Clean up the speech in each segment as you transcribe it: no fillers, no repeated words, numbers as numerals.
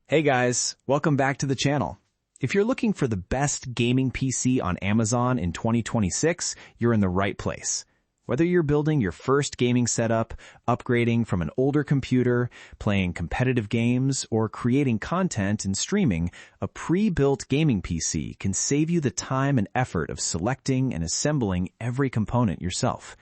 Hey guys, welcome back to the channel. If you're looking for the best gaming PC on Amazon in 2026, you're in the right place. Whether you're building your first gaming setup, upgrading from an older computer, playing competitive games, or creating content and streaming, a pre-built gaming PC can save you the time and effort of selecting and assembling every component yourself.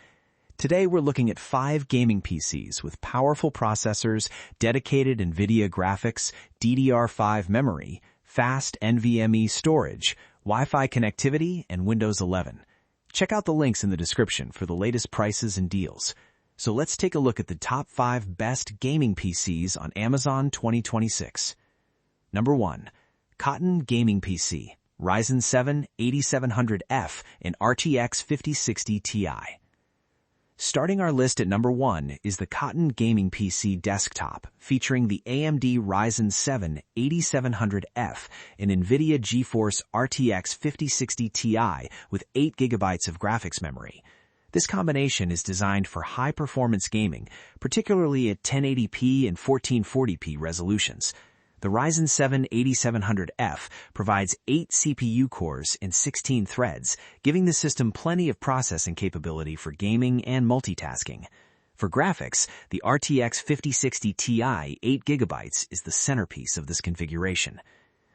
Today we're looking at 5 gaming PCs with powerful processors, dedicated NVIDIA graphics, DDR5 memory, fast NVMe storage, Wi-Fi connectivity, and Windows 11. Check out the links in the description for the latest prices and deals. So let's take a look at the top 5 best gaming PCs on Amazon 2026. Number 1. KOTIN Gaming PC, Ryzen 7 8700F and RTX 5060 Ti. Starting our list at number 1 is the KOTIN Gaming PC Desktop, featuring the AMD Ryzen 7 8700F and NVIDIA GeForce RTX 5060 Ti with 8 GB of graphics memory. This combination is designed for high-performance gaming, particularly at 1080p and 1440p resolutions. The Ryzen 7 8700F provides 8 CPU cores and 16 threads, giving the system plenty of processing capability for gaming and multitasking. For graphics, the RTX 5060 Ti 8GB is the centerpiece of this configuration.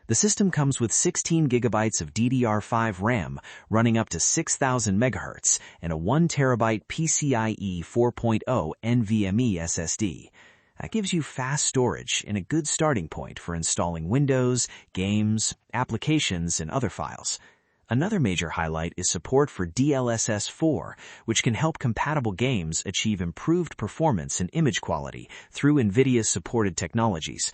The system comes with 16 GB of DDR5 RAM running up to 6000 MHz and a 1TB PCIe 4.0 NVMe SSD. That gives you fast storage and a good starting point for installing Windows, games, applications, and other files. Another major highlight is support for DLSS 4, which can help compatible games achieve improved performance and image quality through NVIDIA's supported technologies.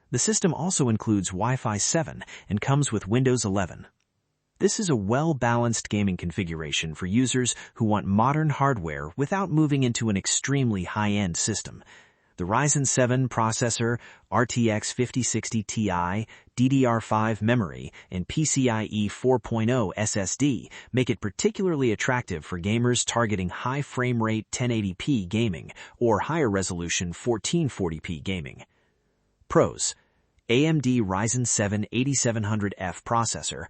The system also includes Wi-Fi 7 and comes with Windows 11. This is a well-balanced gaming configuration for users who want modern hardware without moving into an extremely high-end system. The Ryzen 7 processor, RTX 5060 Ti, DDR5 memory, and PCIe 4.0 SSD make it particularly attractive for gamers targeting high frame rate 1080p gaming or higher resolution 1440p gaming. Pros: AMD Ryzen 7 8700F processor,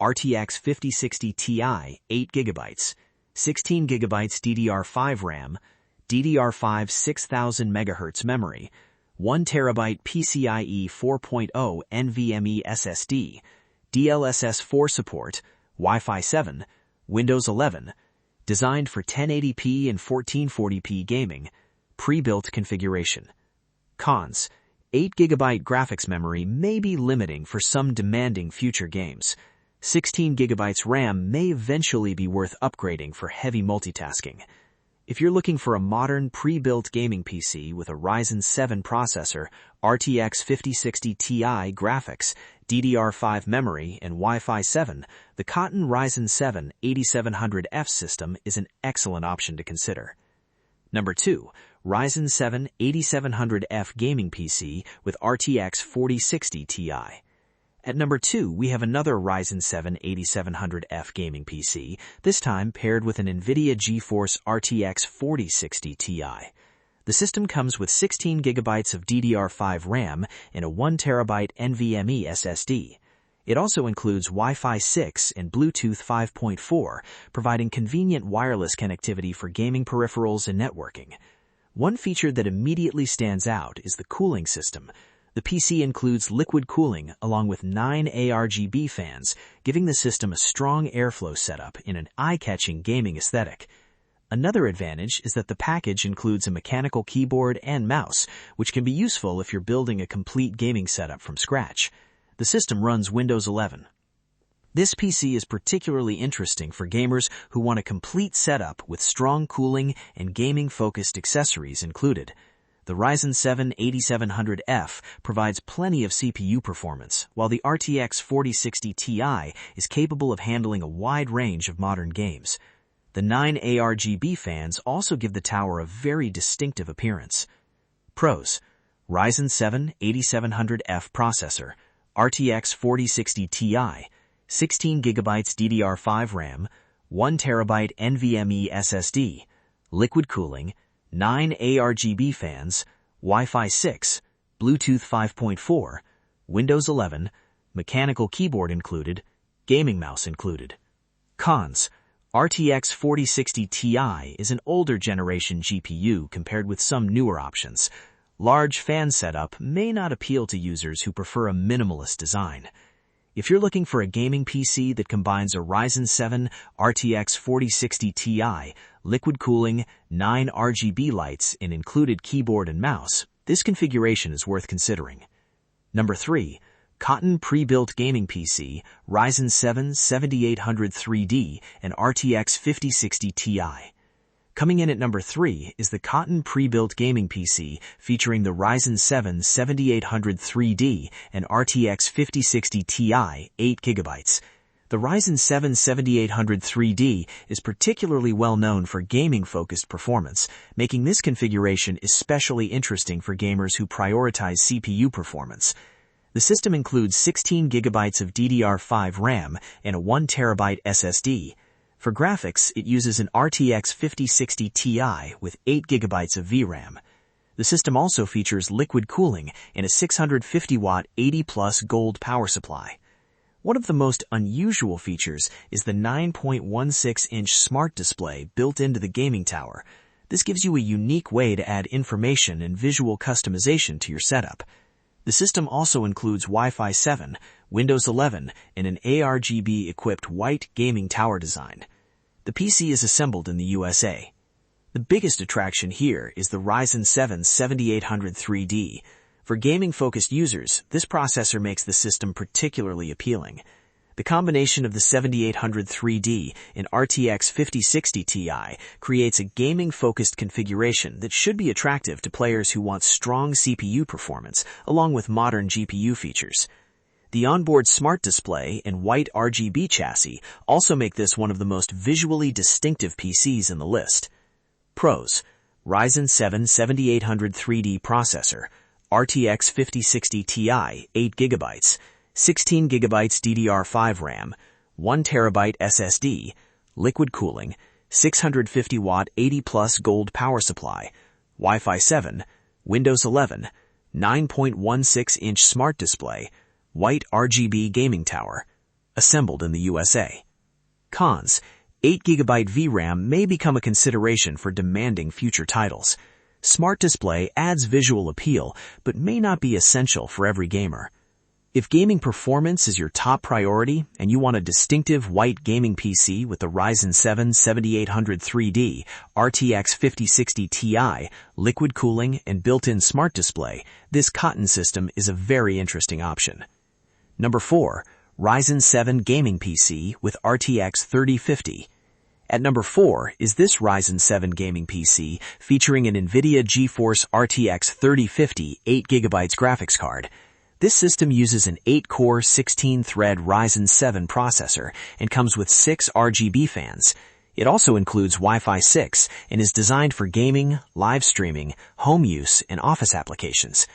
RTX 5060 Ti 8GB, 16GB DDR5 RAM, DDR5 6000 MHz memory, 1TB PCIe 4.0 NVMe SSD, DLSS 4 support, Wi-Fi 7, Windows 11, designed for 1080p and 1440p gaming, pre-built configuration. Cons: 8GB graphics memory may be limiting for some demanding future games. 16GB RAM may eventually be worth upgrading for heavy multitasking. If you're looking for a modern pre-built gaming PC with a Ryzen 7 processor, RTX 5060 Ti graphics, DDR5 memory, and Wi-Fi 7, the KOTIN Ryzen 7 8700F system is an excellent option to consider. Number 2. Ryzen 7 8700F Gaming PC with RTX 4060 Ti. At number 2, we have another Ryzen 7 8700F gaming PC, this time paired with an NVIDIA GeForce RTX 4060 Ti. The system comes with 16GB of DDR5 RAM and a 1TB NVMe SSD. It also includes Wi-Fi 6 and Bluetooth 5.4, providing convenient wireless connectivity for gaming peripherals and networking. One feature that immediately stands out is the cooling system. The PC includes liquid cooling along with 9 ARGB fans, giving the system a strong airflow setup in an eye-catching gaming aesthetic. Another advantage is that the package includes a mechanical keyboard and mouse, which can be useful if you're building a complete gaming setup from scratch. The system runs Windows 11. This PC is particularly interesting for gamers who want a complete setup with strong cooling and gaming-focused accessories included. The Ryzen 7 8700F provides plenty of CPU performance, while the RTX 4060 Ti is capable of handling a wide range of modern games. The 9 ARGB fans also give the tower a very distinctive appearance. Pros: Ryzen 7 8700F processor, RTX 4060 Ti, 16GB DDR5 RAM, 1TB NVMe SSD, liquid cooling, 9 ARGB fans, Wi-Fi 6, Bluetooth 5.4, Windows 11, mechanical keyboard included, gaming mouse included. Cons: RTX 4060 Ti is an older generation GPU compared with some newer options. Large fan setup may not appeal to users who prefer a minimalist design. If you're looking for a gaming PC that combines a Ryzen 7 RTX 4060 Ti, liquid cooling, 9 RGB lights, and included keyboard and mouse, this configuration is worth considering. Number 3. KOTIN Prebuilt Gaming PC, Ryzen 7 7800 3D, and RTX 5060 Ti. Coming in at number 3 is the KOTIN Prebuilt Gaming PC featuring the Ryzen 7 7800 3D and RTX 5060 Ti 8GB. The Ryzen 7 7800 3D is particularly well known for gaming-focused performance, making this configuration especially interesting for gamers who prioritize CPU performance. The system includes 16 GB of DDR5 RAM and a 1 TB SSD. For graphics, it uses an RTX 5060 Ti with 8 GB of VRAM. The system also features liquid cooling and a 650-watt 80+ gold power supply. One of the most unusual features is the 9.16-inch smart display built into the gaming tower. This gives you a unique way to add information and visual customization to your setup. The system also includes Wi-Fi 7, Windows 11, and an ARGB-equipped white gaming tower design. The PC is assembled in the USA. The biggest attraction here is the Ryzen 7 7800 3D. For gaming-focused users, this processor makes the system particularly appealing. The combination of the 7800 3D and RTX 5060 Ti creates a gaming-focused configuration that should be attractive to players who want strong CPU performance, along with modern GPU features. The onboard smart display and white RGB chassis also make this one of the most visually distinctive PCs in the list. Pros: Ryzen 7 7800 3D processor, RTX 5060 Ti 8GB, 16 GB DDR5 RAM, 1 TB SSD, liquid cooling, 650-watt 80+ gold power supply, Wi-Fi 7, Windows 11, 9.16-inch smart display, white RGB gaming tower, assembled in the USA. Cons: 8 GB VRAM may become a consideration for demanding future titles. Smart display adds visual appeal, but may not be essential for every gamer. If gaming performance is your top priority and you want a distinctive white gaming PC with the Ryzen 7 7800 3D, RTX 5060 Ti, liquid cooling, and built-in smart display, this KOTIN system is a very interesting option. Number 4. Ryzen 7 Gaming PC with RTX 3050. At number 4 is this Ryzen 7 gaming PC featuring an NVIDIA GeForce RTX 3050 8GB graphics card. This system uses an 8-core 16-thread Ryzen 7 processor and comes with 6 RGB fans. It also includes Wi-Fi 6 and is designed for gaming, live streaming, home use, and office applications.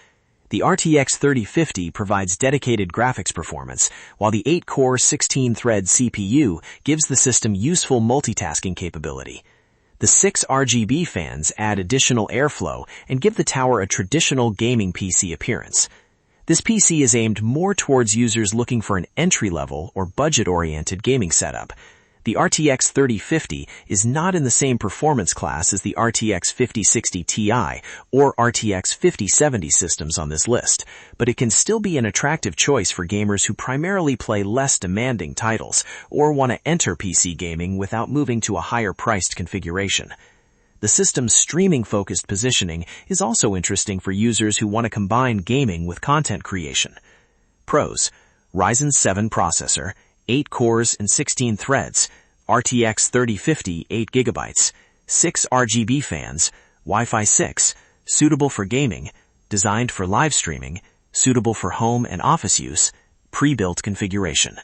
The RTX 3050 provides dedicated graphics performance, while the 8-core 16-thread CPU gives the system useful multitasking capability. The 6 RGB fans add additional airflow and give the tower a traditional gaming PC appearance. This PC is aimed more towards users looking for an entry-level or budget-oriented gaming setup. The RTX 3050 is not in the same performance class as the RTX 5060 Ti or RTX 5070 systems on this list, but it can still be an attractive choice for gamers who primarily play less demanding titles or want to enter PC gaming without moving to a higher-priced configuration. The system's streaming-focused positioning is also interesting for users who want to combine gaming with content creation. Pros: Ryzen 7 processor, 8 cores and 16 threads, RTX 3050 8GB, 6 RGB fans, Wi-Fi 6, suitable for gaming, designed for live streaming, suitable for home and office use, pre-built configuration.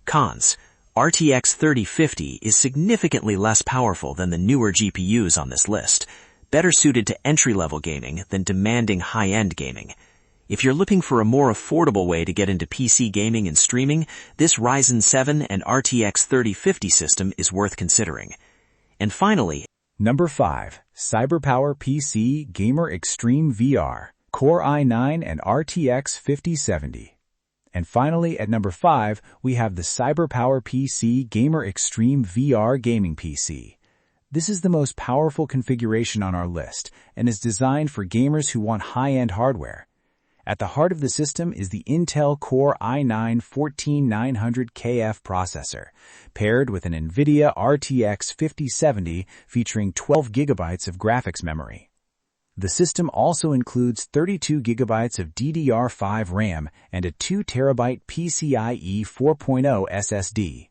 Cons: RTX 3050 is significantly less powerful than the newer GPUs on this list, better suited to entry-level gaming than demanding high-end gaming. If you're looking for a more affordable way to get into PC gaming and streaming, this Ryzen 7 and RTX 3050 system is worth considering. And finally, Number 5. CyberPowerPC Gamer Xtreme VR, Core i9 and RTX 5070. And finally, at number 5, we have the CyberPowerPC Gamer Xtreme VR Gaming PC. This is the most powerful configuration on our list and is designed for gamers who want high-end hardware. At the heart of the system is the Intel Core i9-14900KF processor, paired with an NVIDIA RTX 5070 featuring 12 GB of graphics memory. The system also includes 32 GB of DDR5 RAM and a 2 TB PCIe 4.0 SSD.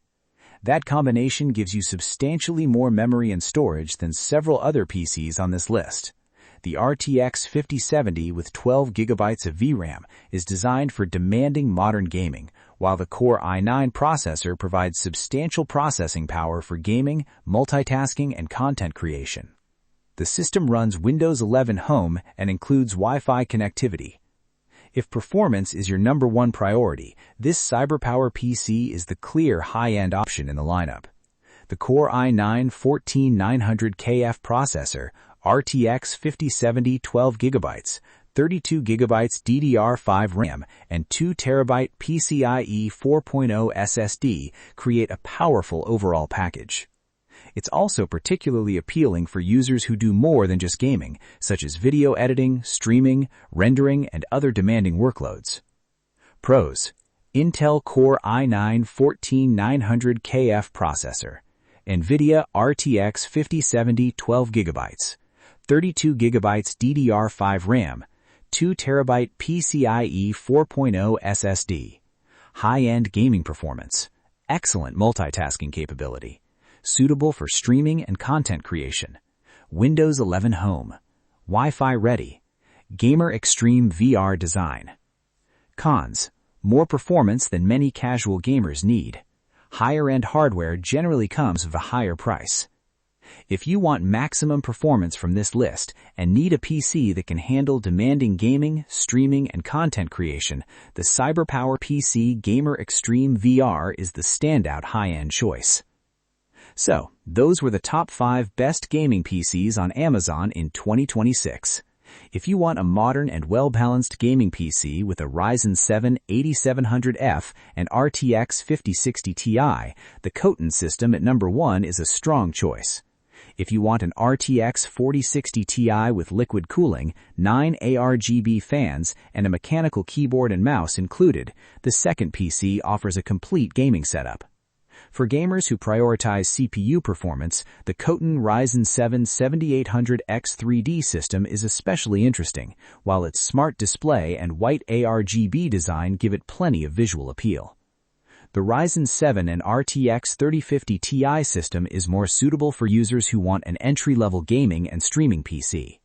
That combination gives you substantially more memory and storage than several other PCs on this list. The RTX 5070 with 12 GB of VRAM is designed for demanding modern gaming, while the Core i9 processor provides substantial processing power for gaming, multitasking, and content creation. The system runs Windows 11 Home and includes Wi-Fi connectivity. If performance is your number one priority, this CyberPowerPC is the clear high-end option in the lineup. The Core i9-14900KF processor, RTX 5070 12 GB, 32 GB DDR5 RAM, and 2 TB PCIe 4.0 SSD create a powerful overall package. It's also particularly appealing for users who do more than just gaming, such as video editing, streaming, rendering, and other demanding workloads. Pros: Intel Core i9-14900KF processor, NVIDIA RTX 5070 12 GB, 32 GB DDR5 RAM, 2 TB PCIe 4.0 SSD, high-end gaming performance, excellent multitasking capability, suitable for streaming and content creation, Windows 11 Home, Wi-Fi ready, Gamer Xtreme VR design. Cons: more performance than many casual gamers need. Higher-end hardware generally comes with a higher price. If you want maximum performance from this list and need a PC that can handle demanding gaming, streaming, and content creation, the CyberPowerPC Gamer Xtreme VR is the standout high-end choice. So, those were the top 5 best gaming PCs on Amazon in 2026. If you want a modern and well-balanced gaming PC with a Ryzen 7 8700F and RTX 5060 Ti, the KOTIN system at number 1 is a strong choice. If you want an RTX 4060 Ti with liquid cooling, 9 ARGB fans, and a mechanical keyboard and mouse included, the second PC offers a complete gaming setup. For gamers who prioritize CPU performance, the KOTIN Ryzen 7 7800X3D system is especially interesting, while its smart display and white ARGB design give it plenty of visual appeal. The Ryzen 7 and RTX 3050 Ti system is more suitable for users who want an entry-level gaming and streaming PC.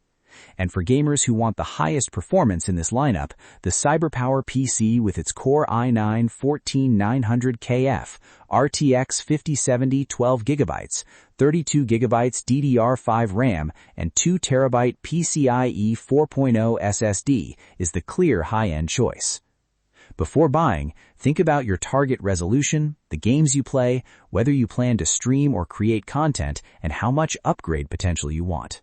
And for gamers who want the highest performance in this lineup, the CyberPowerPC with its Core i9-14900KF, RTX 5070 12 GB, 32 GB DDR5 RAM, and 2 TB PCIe 4.0 SSD is the clear high-end choice. Before buying, think about your target resolution, the games you play, whether you plan to stream or create content, and how much upgrade potential you want.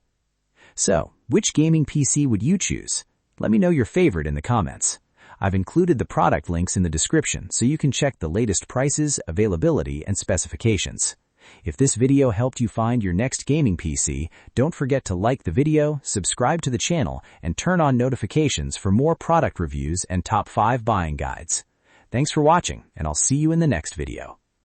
So, which gaming PC would you choose? Let me know your favorite in the comments. I've included the product links in the description so you can check the latest prices, availability, and specifications. If this video helped you find your next gaming PC, don't forget to like the video, subscribe to the channel, and turn on notifications for more product reviews and top 5 buying guides. Thanks for watching, and I'll see you in the next video.